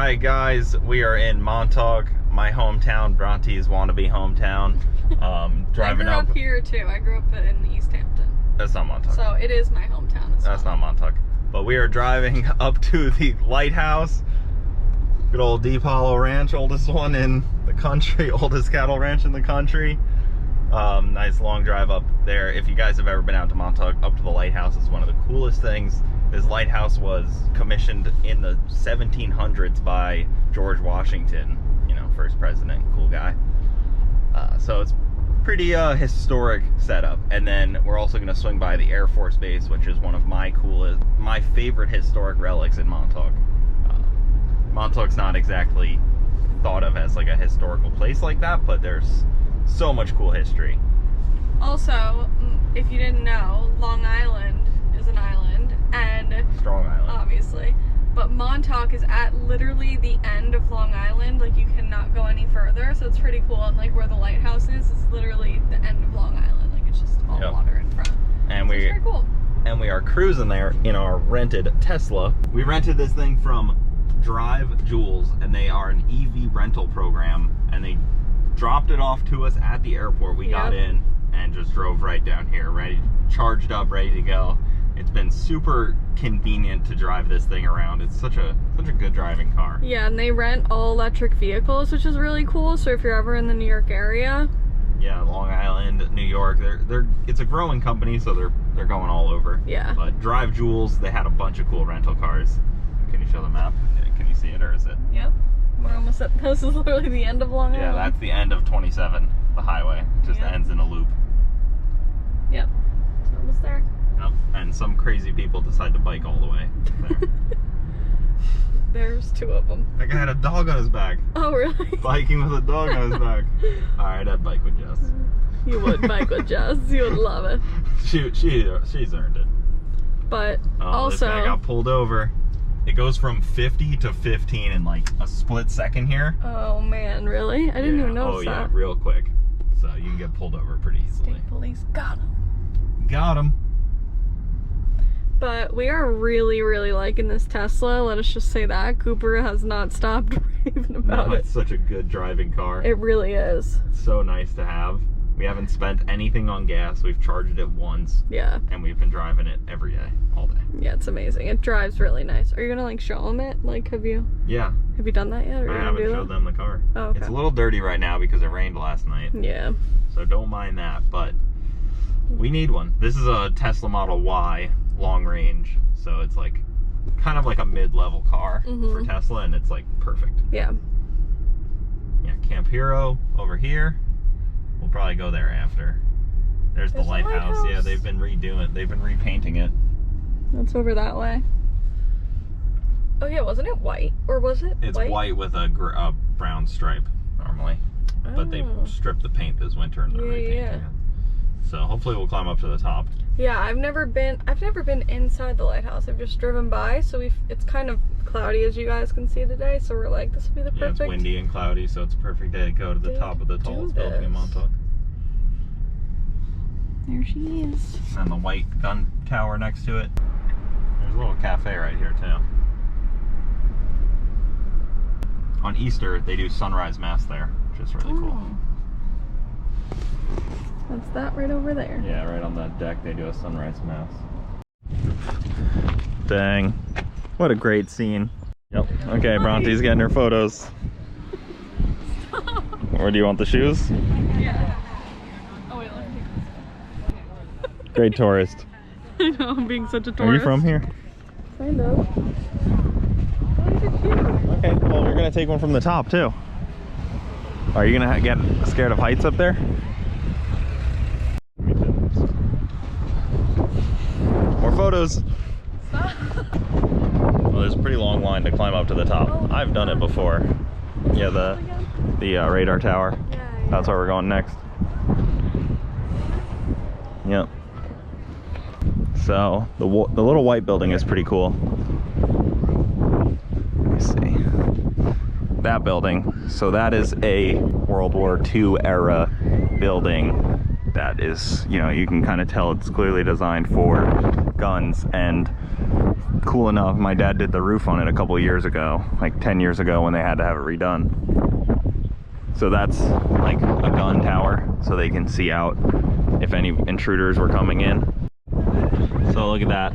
Alright guys, we are in Montauk, my hometown, Bronte's wannabe hometown. Driving I grew up here too. I grew up in East Hampton. That's not Montauk. So it is my hometown as well. That's not Montauk. But we are driving up to the lighthouse. Good old Deep Hollow Ranch, oldest one in the country, oldest cattle ranch in the country. Nice long drive up there. If you guys have ever been out to Montauk, up to the lighthouse is one of the coolest things. This lighthouse was commissioned in the 1700s by George Washington, you know, first president, cool guy. So it's pretty historic setup. And then we're also going to swing by the Air Force Base, which is one of my favorite historic relics in Montauk. Montauk's not exactly thought of as like a historical place like that, but there's so much cool history. Also, if you didn't know, Long Island is an island, and Strong Island, obviously, but Montauk is at literally the end of Long Island. Like, you cannot go any further, so it's pretty cool. And like where the lighthouse is literally the end of Long Island. Like, it's just all water in front. And so it's very cool. And we are cruising there in our rented Tesla. We rented this thing from Drive Jules, and they are an EV rental program, and they dropped it off to us at the airport. We got in and just drove right down here, ready, charged up, ready to go. It's been super convenient to drive this thing around. It's such a good driving car. Yeah, and they rent all electric vehicles, which is really cool. So if you're ever in the New York area, yeah, Long Island, New York, it's a growing company, so they're going all over. Yeah. But Drive Jules, they had a bunch of cool rental cars. Can you show the map? Can you see it, or is it? Yep. We're almost at, this is literally the end of Long Island. Yeah, that's the end of 27, the highway. It just ends in a loop. Yep. It's almost there. Yep. And some crazy people decide to bike all the way there. There's two of them. That guy had a dog on his back. Oh, really? Biking with a dog on his back. Alright, I'd bike with Jess. You would bike with Jess. You would love it. She's earned it. But also, this guy got pulled over. It goes from 50 to 15 in like a split second here. Oh man, really? I didn't even notice that. Oh yeah, real quick. So you can get pulled over pretty easily. State police got him. Got him. But we are really, really liking this Tesla. Let us just say that. Cooper has not stopped raving about it. It's such a good driving car. It really is. It's so nice to have. We haven't spent anything on gas. We've charged it once. Yeah. And we've been driving it every day, all day. Yeah, it's amazing. It drives really nice. Are you gonna like show them it? Like, have you done that yet? Or I haven't showed them the car. Oh, okay. It's a little dirty right now because it rained last night. Yeah. So don't mind that, but we need one. This is a Tesla Model Y long range, so it's like kind of like a mid-level car for Tesla, and it's like perfect. Yeah. Yeah, Camp Hero over here. We'll probably go there after. There's the lighthouse. Yeah, they've been repainting it. That's over that way. Oh yeah, wasn't it white? Or was it It's white with a brown stripe normally. Oh. But they stripped the paint this winter and they're repainting it. So hopefully we'll climb up to the top. Yeah, I've never been inside the lighthouse. I've just driven by, so it's kind of cloudy, as you guys can see today, so we're like, this will be the perfect. Yeah, it's windy and cloudy, so it's a perfect day to go to the top of the tallest building in Montauk. There she is. And the white gun tower next to it. There's a little cafe right here too. On Easter, they do sunrise mass there, which is really cool. That's that right over there. Yeah, right on that deck they do a sunrise mass. Dang. What a great scene. Yep. Okay, Bronte's getting her photos. Or do you want the shoes? Yeah. Oh wait, let me take this. Great tourist. I know, I'm being such a tourist. Are you from here? Kind of. Okay, well we're gonna take one from the top too. Are you gonna get scared of heights up there? More photos. Well, there's a pretty long line to climb up to the top. I've done it before. Yeah, the radar tower. Yeah. That's where we're going next. Yep. So the little white building is pretty cool. Let me see. That building. So that is a World War II era building. That is, you know, you can kind of tell it's clearly designed for guns, and cool enough, my dad did the roof on it a couple of years ago, like 10 years ago when they had to have it redone. So that's like a gun tower, so they can see out if any intruders were coming in. So look at that.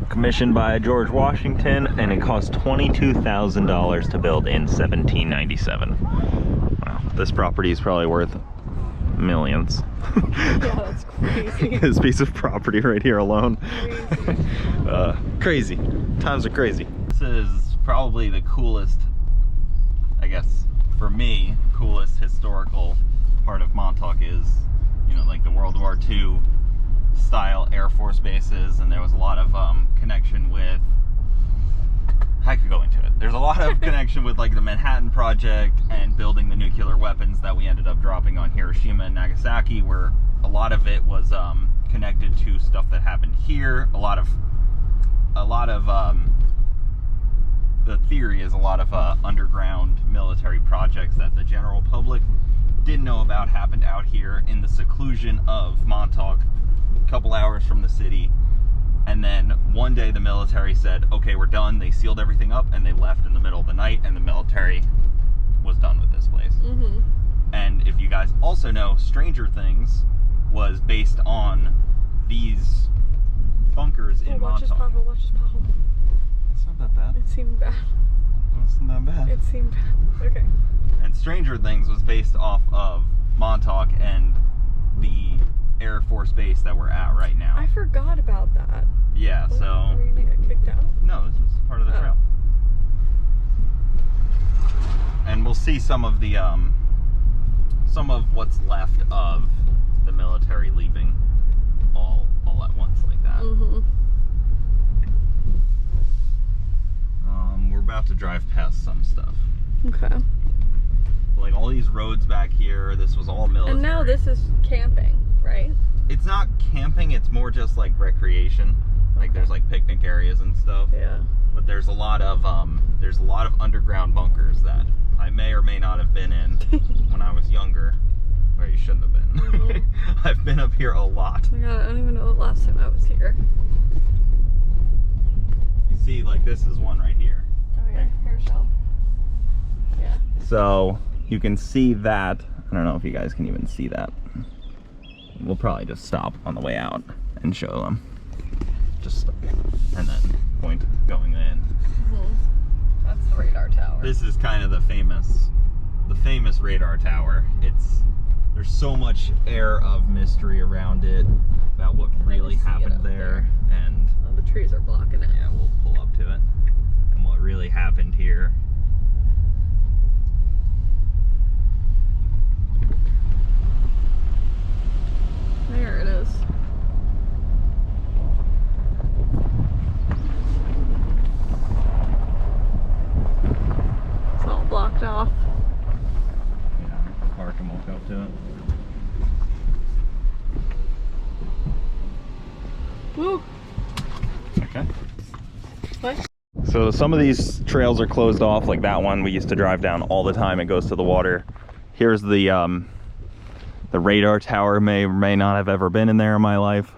Commissioned by George Washington, and it cost $22,000 to build in 1797. Wow, this property is probably worth millions. Yeah, that's crazy. This piece of property right here alone. Crazy. Crazy. Times are crazy. This is probably the coolest, I guess, for me, coolest historical part of Montauk is, you know, like the World War II style Air Force bases, and there was a lot of connection with, I could go into it. There's a lot of connection with like the Manhattan Project and building the nuclear weapons that we ended up dropping on Hiroshima and Nagasaki, where a lot of it was connected to stuff that happened here. A lot of the theory is a lot of underground military projects that the general public didn't know about happened out here in the seclusion of Montauk, a couple hours from the city. And then one day the military said, okay, we're done. They sealed everything up and they left in the middle of the night, and the military was done with this place. Mm-hmm. And if you guys also know, Stranger Things was based on these bunkers in watch Montauk. Watch his pothole. It's not that bad. It seemed bad. It's not that bad. It seemed bad. Okay. And Stranger Things was based off of Montauk and the Air Force base that we're at right now. I forgot about that. Yeah, so... Are we gonna get kicked out? No, this is part of the trail. And we'll see some of the, some of what's left of the military leaving all at once like that. Mm-hmm. We're about to drive past some stuff. Okay. Like all these roads back here, this was all military. And now this is camping, right? It's not camping, it's more just like recreation. Like there's like picnic areas and stuff. Yeah. But there's a lot of underground bunkers that I may or may not have been in when I was younger, where you shouldn't have been. Mm-hmm. I've been up here a lot. Oh my God, I don't even know the last time I was here. You see, like this is one right here. Oh yeah, Herschel. Yeah. So you can see that. I don't know if you guys can even see that. We'll probably just stop on the way out and show them. Just stop. And then point going in. Mm-hmm. That's the radar tower. This is kind of the famous radar tower. There's so much air of mystery around it about what really happened there. And oh, the trees are blocking it. yeah, we'll pull up to it. And what really happened here. There it is. It's all blocked off. Yeah, park and walk up to it. Woo! Okay. What? So some of these trails are closed off, like that one we used to drive down all the time. It goes to the water. Here's the radar tower. May or may not have ever been in there in my life.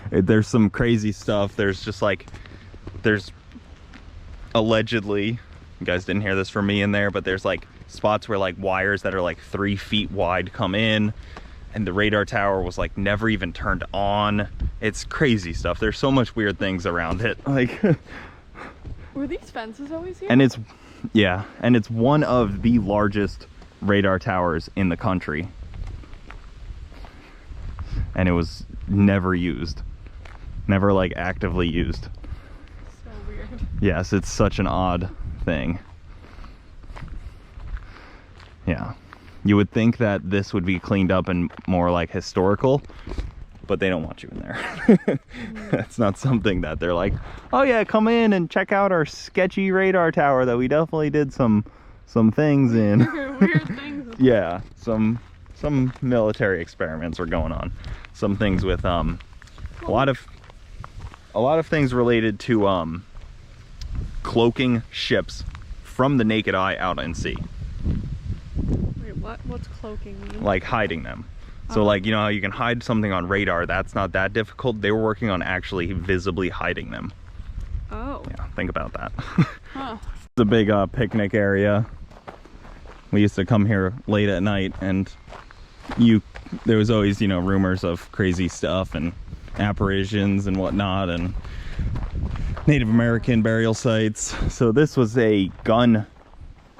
There's some crazy stuff. There's just like, there's allegedly, you guys didn't hear this from me in there, but there's like spots where like wires that are like 3 feet wide come in, and the radar tower was like never even turned on. It's crazy stuff. There's so much weird things around it. Like, Were these fences always here? and it's, yeah, and it's one of the largest radar towers in the country. And it was never used. Never like actively used. So weird. Yes, it's such an odd thing. Yeah. You would think that this would be cleaned up and more like historical, but they don't want you in there. That's not something that they're like, oh yeah, come in and check out our sketchy radar tower that we definitely did some things in. Weird things. Yeah, some military experiments were going on. Some things with a lot of things related to cloaking ships from the naked eye out in sea. Wait, what? What's cloaking mean? Like hiding them. So like, you know how you can hide something on radar, that's not that difficult. They were working on actually visibly hiding them. Oh. Yeah, think about that. Huh. It's a big picnic area. We used to come here late at night, and there was always, you know, rumors of crazy stuff and apparitions and whatnot, and Native American burial sites. So this was a gun,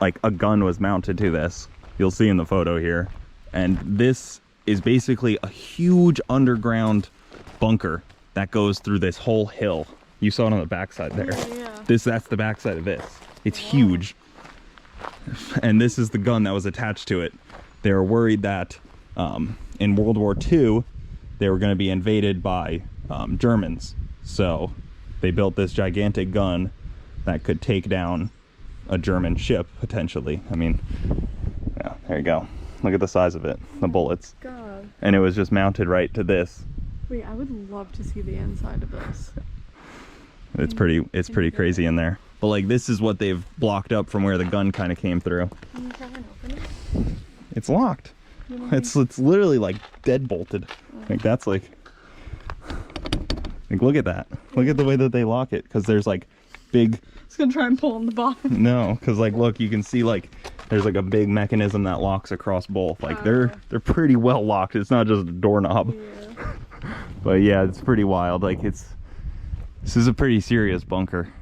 like a gun was mounted to this. You'll see in the photo here. And this is basically a huge underground bunker that goes through this whole hill. You saw it on the backside there. Yeah. That's the backside of this. It's huge. And this is the gun that was attached to it. They were worried that in World War II, they were going to be invaded by Germans. So they built this gigantic gun that could take down a German ship, potentially. I mean, yeah, there you go. Look at the size of it, the bullets. God. And it was just mounted right to this. Wait, I would love to see the inside of this. It's pretty crazy in there. But like, this is what they've blocked up from where the gun kind of came through. Can you try and open it? It's locked. It's literally like dead bolted. Like that's like look at that. Look at the way that they lock it, because there's like big. It's gonna try and pull on the bottom. No, because like look, you can see like there's like a big mechanism that locks across both. Like they're pretty well locked. It's not just a doorknob. Yeah. But yeah, it's pretty wild. Like this is a pretty serious bunker.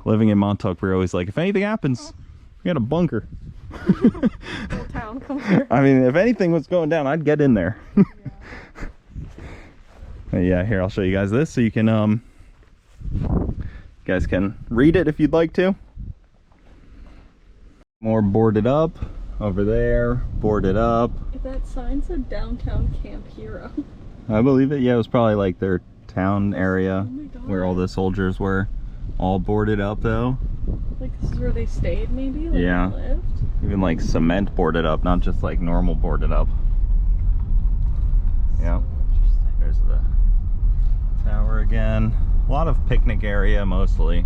Living in Montauk, we're always like, if anything happens, we got a bunker. Whole town comes here. I mean, if anything was going down, I'd get in there. Yeah, here, I'll show you guys this so you can, you guys can read it if you'd like to. More boarded up over there, boarded up. That sign said downtown Camp Hero. I believe it. Yeah, it was probably like their town area Oh my God. where all the soldiers were. All boarded up though. Like this is where they stayed, maybe? Like Yeah. they lived? Even like cement boarded up, not just like normal boarded up. Yeah. There's the tower again. A lot of picnic area mostly.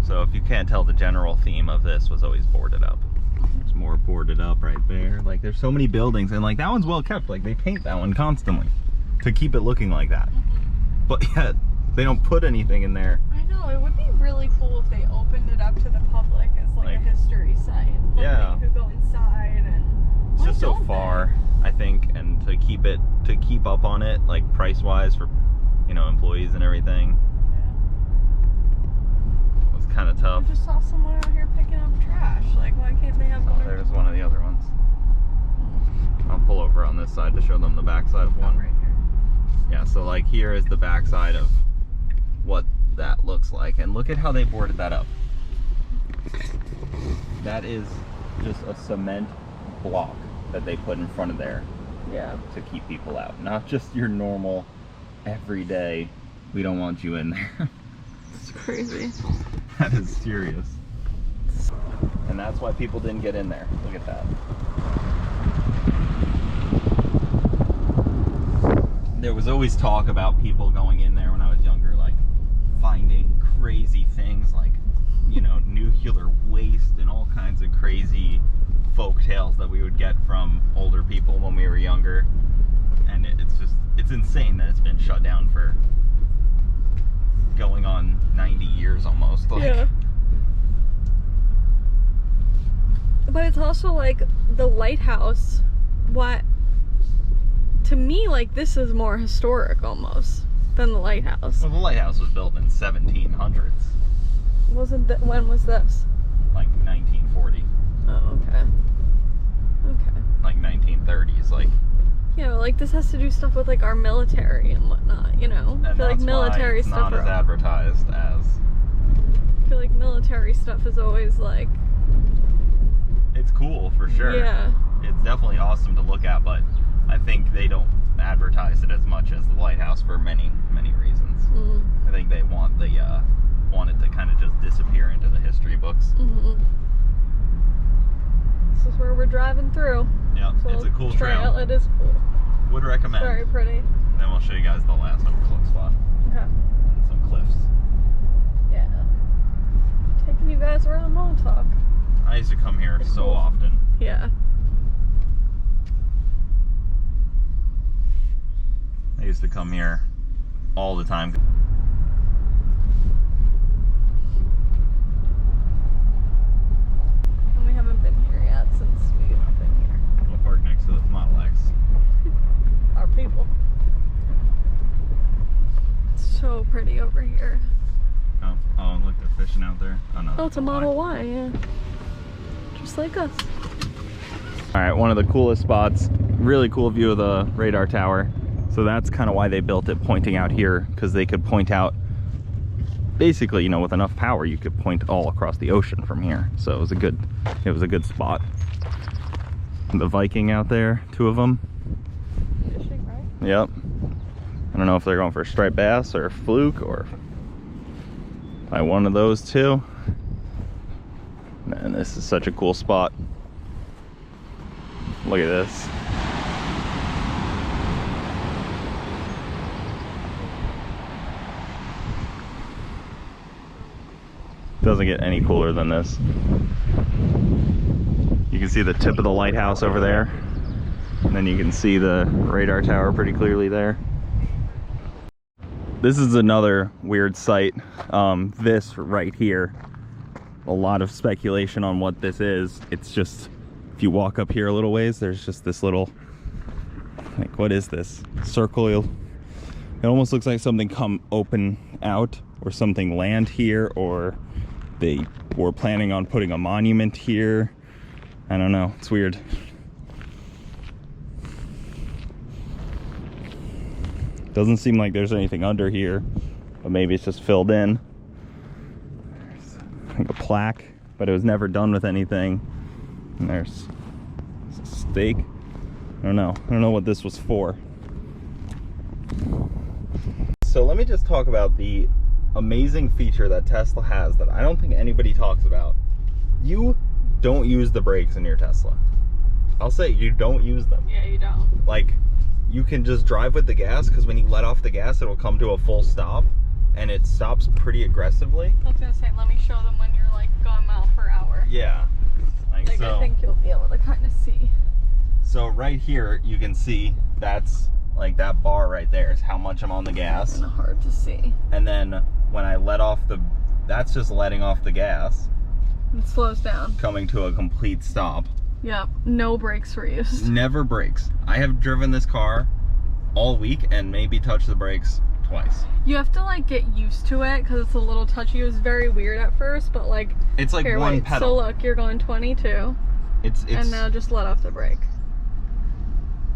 So if you can't tell, the general theme of this was always boarded up. There's more boarded up right there. Like there's so many buildings, and like that one's well kept. Like they paint that one constantly to keep it looking like that. But yet they don't put anything in there. I know, it would be really cool if they opened it up to the public as like a history site. Like Yeah. you could go inside and It's just so far, I think, and to keep up on it, like price wise for, you know, employees and everything, it was kind of tough. I just saw someone out here picking up trash. Like, why can't they have one? There's one of the other ones. I'll pull over on this side to show them the back side of one. Right here. Yeah, so like here is the back side of what that looks like, and look at how they boarded that up. That is just a cement block that they put in front of there. Yeah. To keep people out, not just your normal everyday, we don't want you in there. It's crazy. That is serious. And that's why people didn't get in there. Look at that. There was always talk about people going in there when I was younger, like finding crazy things like, you know, nuclear waste and all kinds of crazy folk tales that we would get from older people when we were younger. And it's insane that it's been shut down for going on 90 years almost. Like, Yeah. But it's also like the lighthouse. What? To me, like this is more historic almost than the lighthouse. Well, the lighthouse was built in 1700s, Wasn't that? When was this? like 1940, Oh, okay. Okay. like 1930s, like. Yeah, like this has to do stuff with like our military and whatnot, you know? I And feel like that's military why it's stuff. not as advertised as. I feel like military stuff is always like. It's cool for sure. Yeah. It's definitely awesome to look at, but I think they don't advertise it as much as the lighthouse for many reasons. Mm. I think they want it to kind of just disappear into the history books. Mm-hmm. This is where we're driving through. Yeah, it's a cool trail. It is cool. Would recommend. Very pretty. Then we'll show you guys the last overlook spot. Okay. And some cliffs. Yeah. Taking you guys around Montauk. I used to come here so cool. often. Yeah. I used to come here all the time. station out there. Oh, no, Oh, it's a Model Y, yeah. Just like us. All right, one of the coolest spots. Really cool view of the radar tower. So that's kind of why they built it pointing out here, because they could point out, basically, you know, with enough power, you could point all across the ocean from here. So it was a good spot. And the Viking out there, 2 of them. Fishing, right? Yep. I don't know if they're going for striped bass or fluke or by one of those two. Man, this is such a cool spot. Look at this. Doesn't get any cooler than this. You can see the tip of the lighthouse over there, and then you can see the radar tower pretty clearly there. This is another weird site. This right here, a lot of speculation on what this is. It's just, if you walk up here a little ways, there's just this little, like, what is this? Circle. It almost looks like something come open out, or something land here, or they were planning on putting a monument here. I don't know, it's weird. Doesn't seem like there's anything under here, but maybe it's just filled in. There's, I think, a plaque, but it was never done with anything. And there's a stake. I don't know what this was for. So let me just talk about the amazing feature that Tesla has that I don't think anybody talks about. You don't use the brakes in your Tesla. I'll say you don't use them. Yeah, you don't. Like, you can just drive with the gas, because when you let off the gas, it'll come to a full stop, and it stops pretty aggressively. I was gonna say, let me show them when you're like going mile per hour. Yeah. Like so, I think you'll be able to kind of see. So right here, you can see that's like that bar right there is how much I'm on the gas. Kind of hard to see. And then when I let off that's just letting off the gas. It slows down. Coming to a complete stop. Yep, no brakes were used. Never brakes. I have driven this car all week and maybe touched the brakes twice. You have to like get used to it because it's a little touchy. It was very weird at first, but like it's like here, one wait. pedal. So look, you're going 22. It's and now just let off the brake.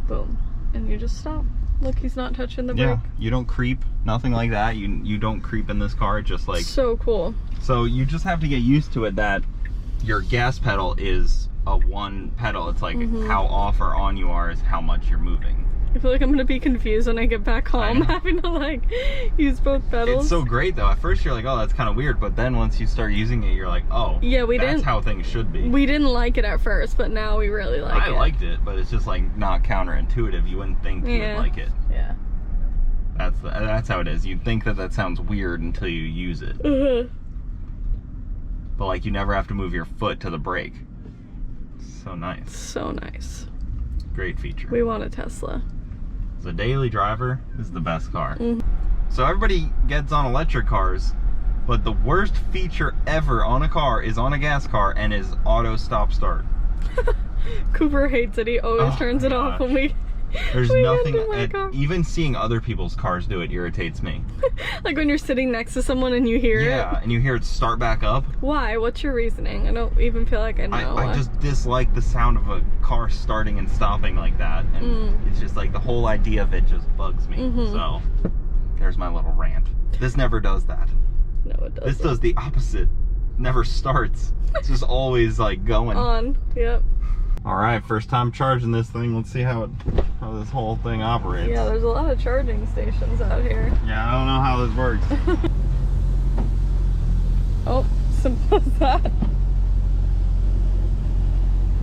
Boom, and you just stop. Look, he's not touching the brake. Yeah, you don't creep, nothing like that. You don't creep in this car. It's just like so cool. So you just have to get used to it that your gas pedal is a one pedal. It's like how off or on you are is how much you're moving. I feel like I'm gonna be confused when I get back home having to like use both pedals. It's so great though. At first you're like, oh, that's kind of weird, but then once you start using it, you're like, oh, yeah, that's how things should be. We didn't like it at first, but now we really like it. I liked it, but it's just like not counterintuitive. You wouldn't think you would like it. Yeah. That's how it is. You'd think that sounds weird until you use it. But like you never have to move your foot to the brake. So nice. So nice. Great feature. We want a Tesla. As a daily driver, this is the best car. So everybody gets on electric cars, but the worst feature ever on a car is on a gas car and is auto stop start. Cooper hates it. He always turns it off when we There's nothing, even seeing other people's cars do it irritates me. Like when you're sitting next to someone and you hear it. Yeah, and you hear it start back up. Why? What's your reasoning? I don't even feel like I know. I just dislike the sound of a car starting and stopping like that. And it's just like the whole idea of it just bugs me. So there's my little rant. This never does that. No, it doesn't. This does the opposite. Never starts. It's just always like going. On, yep. All right, first time charging this thing. Let's see how this whole thing operates. Yeah, there's a lot of charging stations out here. Yeah, I don't know how this works. Oh, simple as that.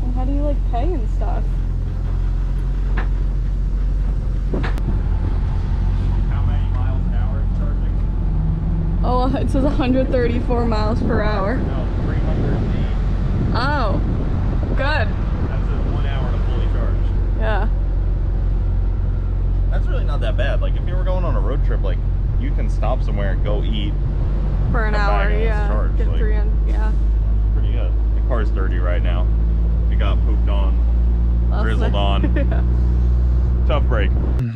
Well, how do you like pay and stuff? How many miles an hour charging? Oh, it says 134 miles per hour. No, 308. Oh, good. Yeah. That's really not that bad. Like if you were going on a road trip, like you can stop somewhere and go eat for an hour, yeah. Charge. Get like, 3 in, yeah. Pretty good. The car's dirty right now. It got pooped on, drizzled on. Yeah. Tough break.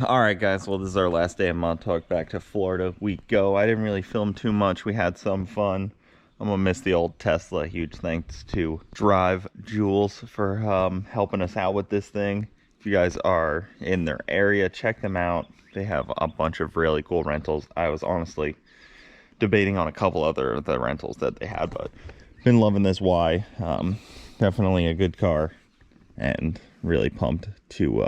All right, guys. Well, this is our last day of Montauk. Back to Florida we go. I didn't really film too much. We had some fun. I'm gonna miss the old Tesla. Huge thanks to Drive Jules for helping us out with this thing. If you guys are in their area, check them out. They have a bunch of really cool rentals. I was honestly debating on a couple other of the rentals that they had, but been loving this Y. Definitely a good car, and really pumped to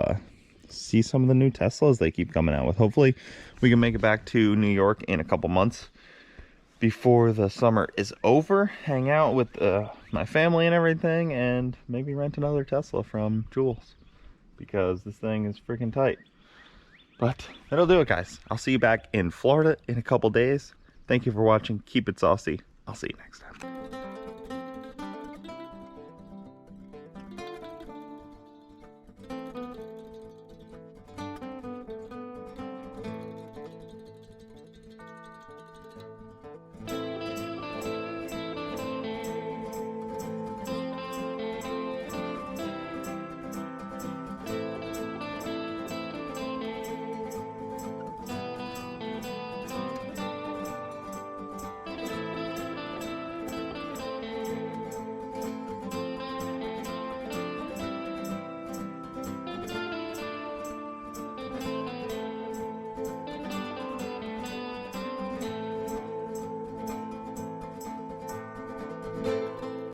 see some of the new Teslas they keep coming out with. Hopefully we can make it back to New York in a couple months before the summer is over, hang out with my family and everything, and maybe rent another Tesla from Jules, because this thing is freaking tight. But that'll do it, guys. I'll see you back in Florida in a couple days. Thank you for watching. Keep it saucy. I'll see you next time.